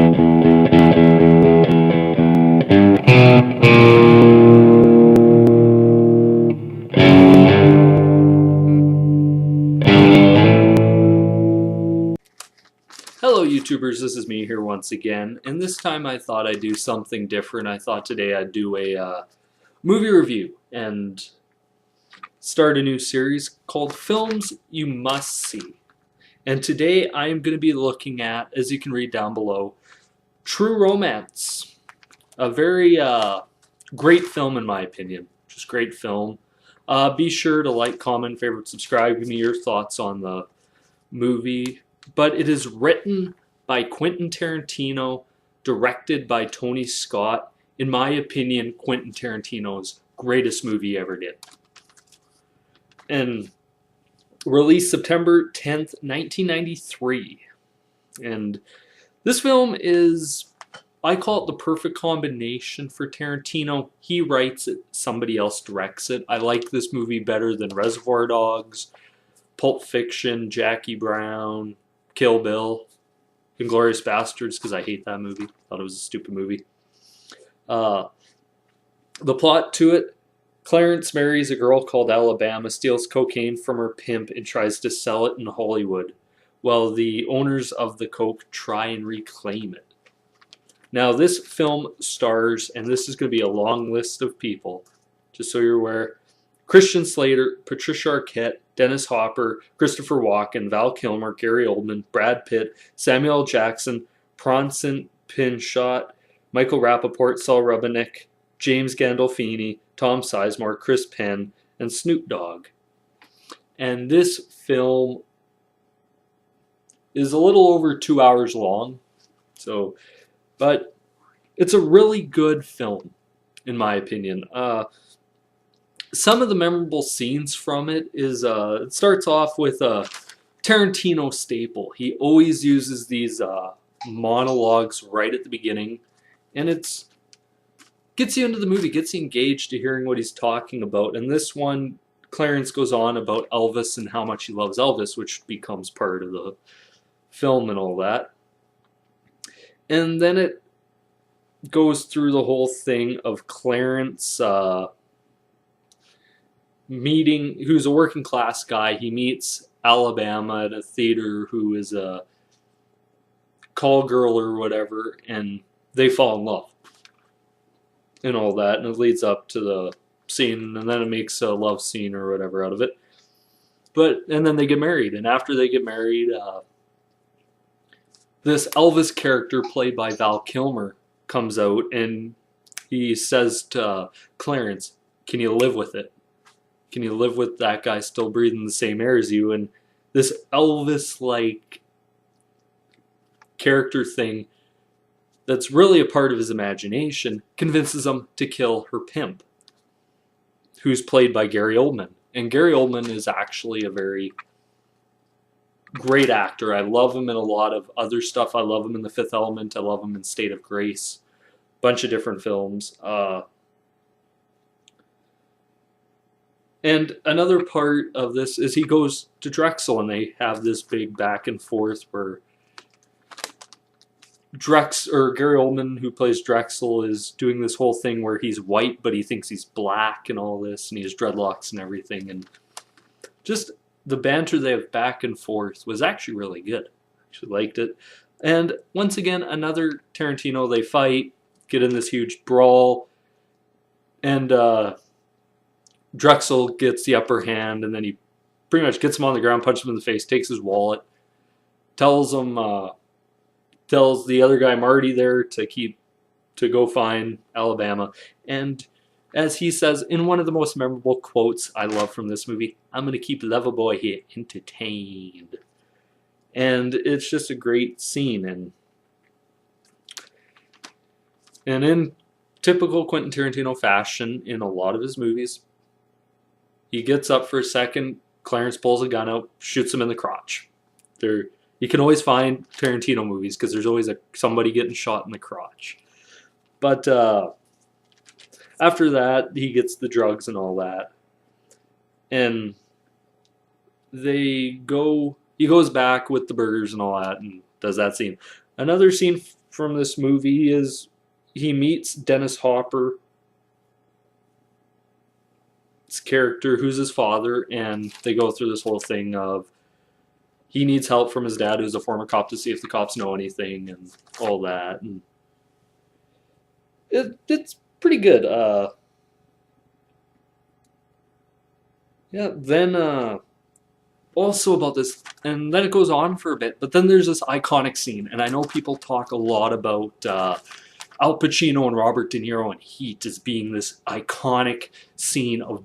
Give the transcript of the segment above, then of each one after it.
Hello YouTubers, this is me here once again, and this time I thought I'd do something different. I thought today I'd do a movie review and start a new series called Films You Must See. And today I am going to be looking at, as you can read down below, True Romance. A very great film in my opinion, just great film. Be sure to like, comment, favorite, subscribe, give me your thoughts on the movie. But it is written by Quentin Tarentino, directed by Tony Scott. In my opinion, Quentin Tarantino's greatest movie he ever did. And released September 10th, 1993. And this film is, I call it the perfect combination for Tarantino. He writes it, somebody else directs it. I like this movie better than Reservoir Dogs, Pulp Fiction, Jackie Brown, Kill Bill, Inglourious Basterds, because I hate that movie. Thought it was a stupid movie. The plot to it: Clarence marries a girl called Alabama, steals cocaine from her pimp, and tries to sell it in Hollywood, while the owners of the coke try and reclaim it. Now, this film stars, and this is going to be a long list of people, just so you're aware: Christian Slater, Patricia Arquette, Dennis Hopper, Christopher Walkin, Val Kilmer, Gary Oldman, Brad Pitt, Samuel L. Jackson, Bronson Pinchot, Michael Rappaport, Saul Rubinek, James Gandolfini, Tom Sizemore, Chris Penn, and Snoop Dogg. And this film is a little over 2 hours long, but it's a really good film, in my opinion. Some of the memorable scenes from it is, it starts off with a Tarantino staple. He always uses these monologues right at the beginning, and it gets you into the movie, gets you engaged to hearing what he's talking about. And this one, Clarence goes on about Elvis and how much he loves Elvis, which becomes part of the film and all that. And then it goes through the whole thing of Clarence meeting, who's a working class guy. He meets Alabama at a theater, who is a call girl or whatever, and they fall in love and all that, and it leads up to the scene, and then it makes a love scene or whatever out of it. And then they get married, and after they get married, this Elvis character played by Val Kilmer comes out, and he says to Clarence, "Can you live with it? Can you live with that guy still breathing the same air as you?" And this Elvis-like character thing that's really a part of his imagination convinces him to kill her pimp, who's played by Gary Oldman. And Gary Oldman is actually a very great actor. I love him in a lot of other stuff. I love him in The Fifth Element. I love him in State of Grace. Bunch of different films. And another part of this is he goes to Drexel, and they have this big back and forth where Gary Oldman, who plays Drexel, is doing this whole thing where he's white, but he thinks he's black and all this, and he has dreadlocks and everything. And just the banter they have back and forth was actually really good. I actually liked it. And once again, another Tarantino, they fight, get in this huge brawl, and Drexel gets the upper hand, and then he pretty much gets him on the ground, punches him in the face, takes his wallet, tells the other guy Marty there to go find Alabama. And as he says in one of the most memorable quotes I love from this movie, "I'm going to keep Loverboy here entertained." And it's just a great scene. And in typical Quentin Tarantino fashion, in a lot of his movies, he gets up for a second, Clarence pulls a gun out, shoots him in the crotch. You can always find Tarantino movies because there's always somebody getting shot in the crotch. But after that, he gets the drugs and all that. And he goes back with the burgers and all that and does that scene. Another scene from this movie is he meets Dennis Hopper's character, who's his father, and they go through this whole thing of he needs help from his dad, who's a former cop, to see if the cops know anything and all that. And it's pretty good. Yeah, then also about this, and then it goes on for a bit, but then there's this iconic scene, and I know people talk a lot about Al Pacino and Robert De Niro in Heat as being this iconic scene of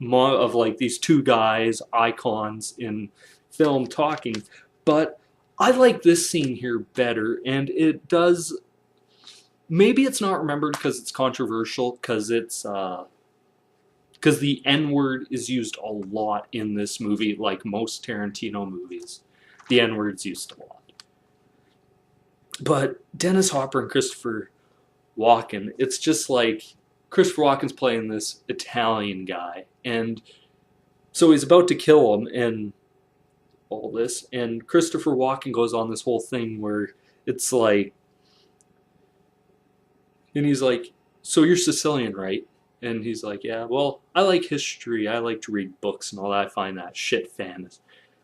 like these two guys, icons in film, talking, but I like this scene here better, and it does, maybe it's not remembered because it's controversial, because it's because the N-word is used a lot in this movie, like most Tarantino movies. The N-word's used a lot. But Dennis Hopper and Christopher Walken, it's just like Christopher Walken's playing this Italian guy, and so he's about to kill him and all this, and Christopher Walken goes on this whole thing where it's like, and he's like, so you're Sicilian, right? And he's like, yeah, well, I like history. I like to read books and all that. I find that shit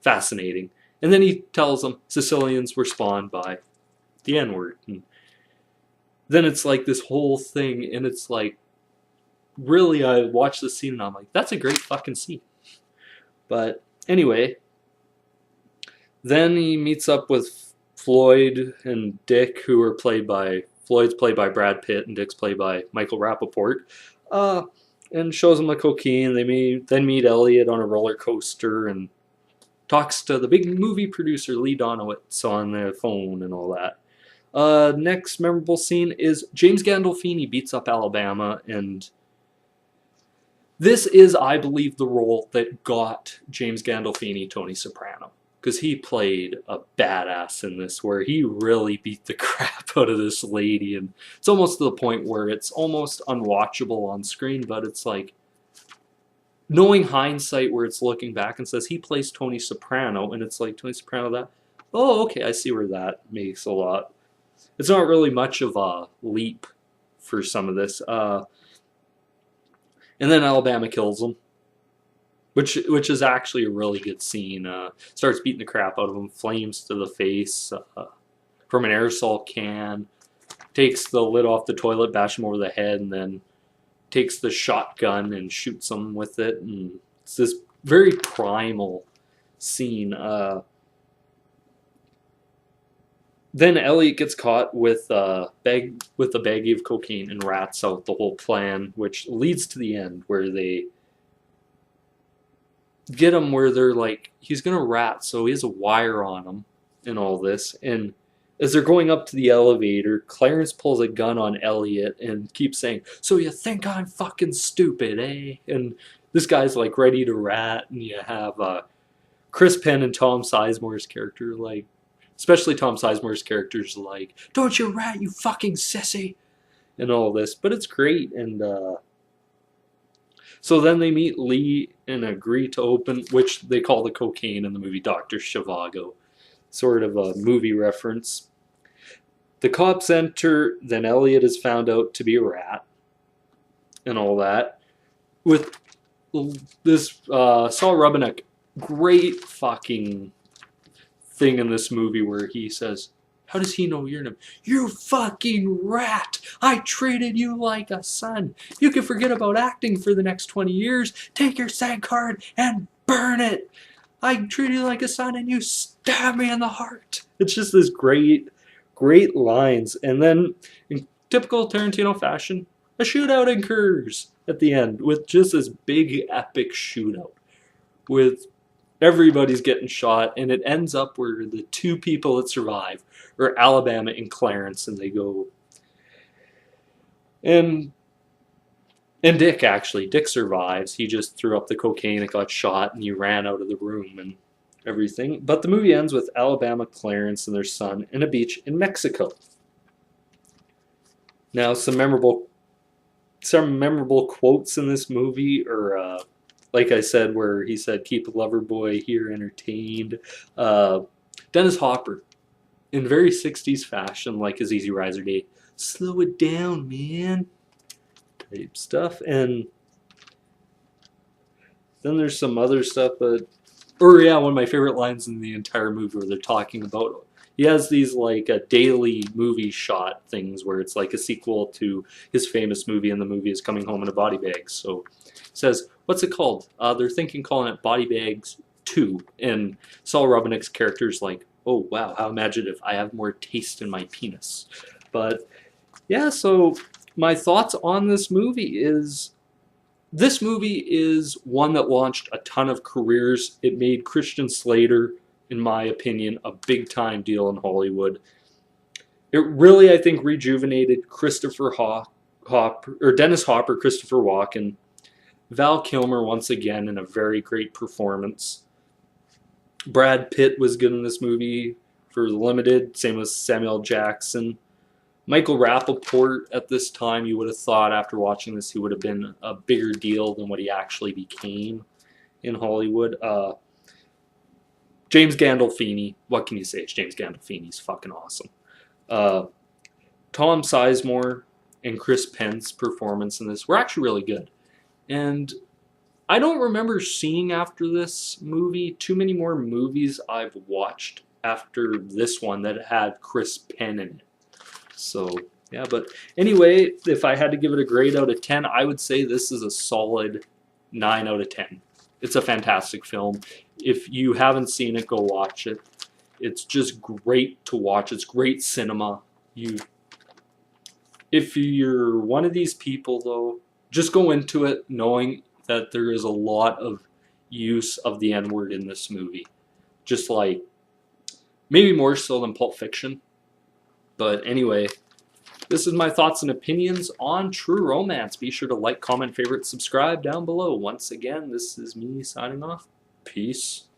fascinating. And then he tells them Sicilians were spawned by the N-word. And then it's like this whole thing, and it's like, really, I watched the scene and I'm like, that's a great fucking scene. But anyway, then he meets up with Floyd and Dick, who are played by, Floyd's played by Brad Pitt and Dick's played by Michael Rappaport. And shows him the cocaine. They then meet Elliot on a roller coaster and talks to the big movie producer Lee Donowitz on the phone and all that. Next memorable scene is James Gandolfini beats up Alabama, and this is, I believe, the role that got James Gandolfini Tony Soprano, because he played a badass in this, where he really beat the crap out of this lady, and it's almost to the point where it's almost unwatchable on screen, but it's like, knowing hindsight where it's looking back and says he plays Tony Soprano, and it's like, Tony Soprano, that, oh, okay, I see where that makes a lot. It's not really much of a leap for some of this. And then Alabama kills him. Which is actually a really good scene. Starts beating the crap out of him, flames to the face from an aerosol can, takes the lid off the toilet, bash him over the head, and then takes the shotgun and shoots him with it. And it's this very primal scene. Then Elliot gets caught with a baggie of cocaine and rats out the whole plan, which leads to the end where they get him, where they're like, he's gonna rat, so he has a wire on him and all this. And as they're going up to the elevator, Clarence pulls a gun on Elliot and keeps saying, so you think I'm fucking stupid, eh? And this guy's like ready to rat, and you have Chris Penn and Tom Sizemore's character, like, especially Tom Sizemore's character's like, don't you rat, you fucking sissy, and all this. But it's great. And so then they meet Lee and agree to open, which they call the cocaine in the movie Dr. Zhivago. Sort of a movie reference. The cops enter, then Elliot is found out to be a rat, and all that. With this, Saul Rubinek, great fucking thing in this movie where he says, how does he know your name? You fucking rat! I treated you like a son. You can forget about acting for the next 20 years. Take your SAG card and burn it. I treated you like a son and you stabbed me in the heart. It's just this great, great lines. And then, in typical Tarantino fashion, a shootout occurs at the end with just this big epic shootout with everybody's getting shot, and it ends up where the two people that survive are Alabama and Clarence, and they go, and Dick, actually, Dick survives. He just threw up the cocaine, it got shot, and he ran out of the room and everything. But the movie ends with Alabama, Clarence, and their son in a beach in Mexico. Now, some memorable quotes in this movie are, like I said, where he said, keep Loverboy here entertained. Dennis Hopper in very 60s fashion, like his Easy Riser Day. Slow it down, man. Type stuff. And then there's some other stuff, but or yeah, one of my favorite lines in the entire movie where they're talking about he has these like a daily movie shot things where it's like a sequel to his famous movie, and the movie is coming home in a body bag. So he says, "What's it called?" They're thinking calling it Body Bags 2, and Saul Rubinick's character's like, "Oh wow, how imaginative! I have more taste in my penis." But yeah, so my thoughts on this movie is one that launched a ton of careers. It made Christian Slater, in my opinion, a big time deal in Hollywood. It really, I think, rejuvenated Dennis Hopper, Christopher Walken, Val Kilmer once again in a very great performance. Brad Pitt was good in this movie for the limited, same as Samuel Jackson. Michael Rappaport, at this time, you would have thought after watching this he would have been a bigger deal than what he actually became in Hollywood. James Gandolfini, what can you say? It's James Gandolfini. He's fucking awesome. Tom Sizemore and Chris Penn's performance in this were actually really good. And I don't remember seeing after this movie too many more movies I've watched after this one that had Chris Penn in it. So, yeah, but anyway, if I had to give it a grade out of 10, I would say this is a solid 9 out of 10. It's a fantastic film. If you haven't seen it, go watch it. It's just great to watch. It's great cinema. If you're one of these people, though, just go into it knowing that there is a lot of use of the N-word in this movie. Just like, maybe more so than Pulp Fiction. But anyway, this is my thoughts and opinions on True Romance. Be sure to like, comment, favorite, subscribe down below. Once again, this is me signing off. Peace.